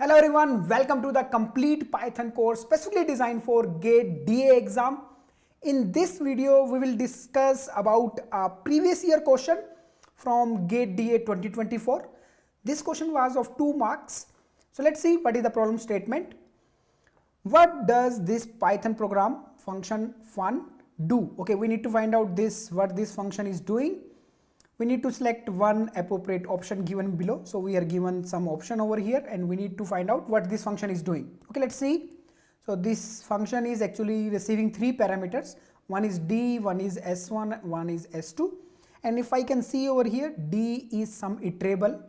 Hello everyone, welcome to the complete Python course specifically designed for GATE DA exam. In this video, we will discuss about a previous year question from GATE DA 2024. This question was of 2 marks. So let's see what is the problem statement. What does this Python program function fun do? Okay, we need to find out what this function is doing. We need to select one appropriate option given below. So we are given some option over here and we need to find out what this function is doing. Okay, let's see. So this function is actually receiving 3 parameters. One is D, one is S1, one is S2. And if I can see over here, D is some iterable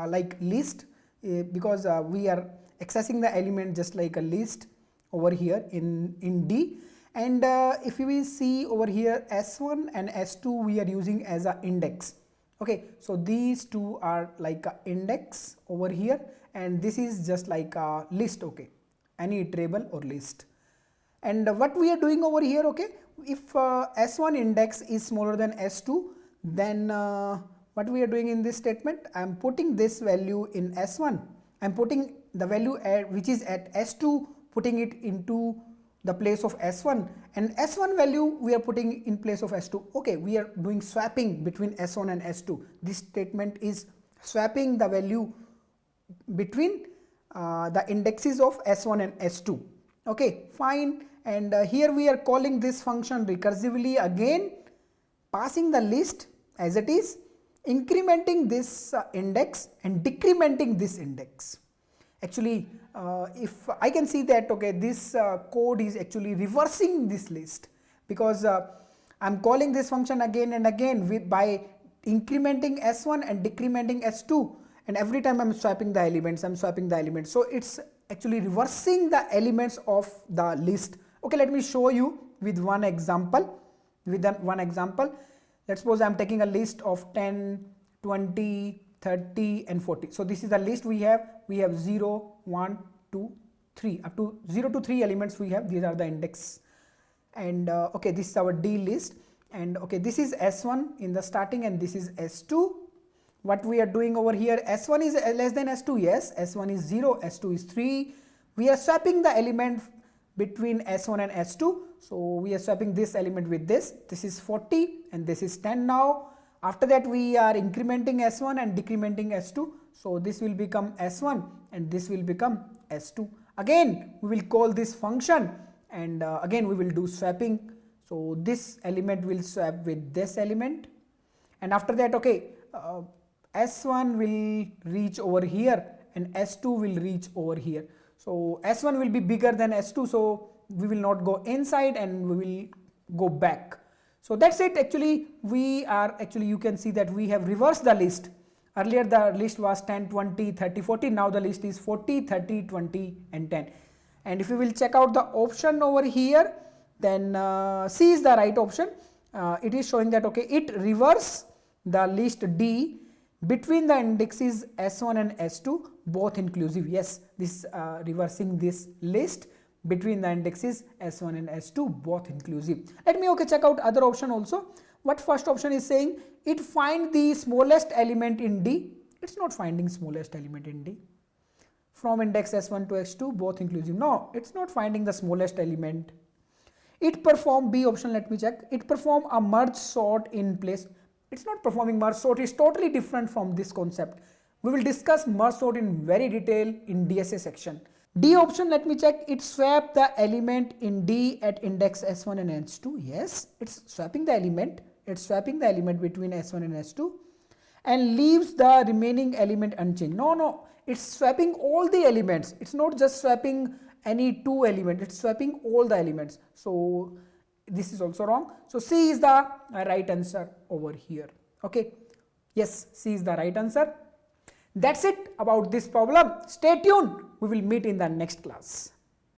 like list because we are accessing the element just like a list over here in D. And if we see over here S1 and S2 we are using as an index. Okay, so these two are like a index over here and this is just like a list. Okay, any iterable or list. And what we are doing over here, okay, if S1 index is smaller than S2, then what we are doing in this statement, I am putting this value in S1, I am putting the value which is at S2, putting it into the place of S1, and S1 value we are putting in place of S2. Okay, we are doing swapping between S1 and S2. This statement is swapping the value between the indexes of S1 and S2. Okay, fine. And here we are calling this function recursively again, passing the list as it is, incrementing this index and decrementing this index. Actually, if I can see that, okay, this code is actually reversing this list because I'm calling this function again and again by incrementing S1 and decrementing S2, and every time I'm swapping the elements, so it's actually reversing the elements of the list. Okay, let me show you with one example. Let's suppose I'm taking a list of 10, 20, 30 and 40. So this is the list we have 0, 1, 2, 3, up to 0 to 3 elements we have. These are the index. And okay, this is our D list. And okay, this is S1 in the starting and this is S2. What we are doing over here, S1 is less than S2. Yes, S1 is 0, S2 is 3. We are swapping the element between S1 and S2. So we are swapping this element with this. This is 40 and this is 10 now. After that we are incrementing S1 and decrementing S2. So this will become S1 and this will become S2. Again we will call this function and again we will do swapping. So this element will swap with this element, and after that, okay, S1 will reach over here and S2 will reach over here. So S1 will be bigger than S2, so we will not go inside and we will go back. So that's it. Actually you can see that we have reversed the list. Earlier the list was 10, 20, 30, 40. Now the list is 40, 30, 20 and 10. And if you will check out the option over here, then C is the right option. It is showing that, okay, it reverses the list D between the indexes S1 and S2 both inclusive. Yes, this reversing this list between the indexes S1 and S2 both inclusive. Let me check out other option also. What first option is saying, it find the smallest element in D. It's not finding smallest element in D. From index S1 to S2 both inclusive. No, it's not finding the smallest element. It perform, B option, let me check. It perform a merge sort in place. It's not performing merge sort. It's totally different from this concept. We will discuss merge sort in very detail in DSA section. D option, let me check. It swap the element in D at index S1 and S2. Yes, it's swapping the element. It's swapping the element between S1 and S2 and leaves the remaining element unchanged. No, it's swapping all the elements. It's not just swapping any 2 elements. It's swapping all the elements. So this is also wrong. So C is the right answer over here. Okay. Yes, C is the right answer. That's it about this problem. Stay tuned. We will meet in the next class.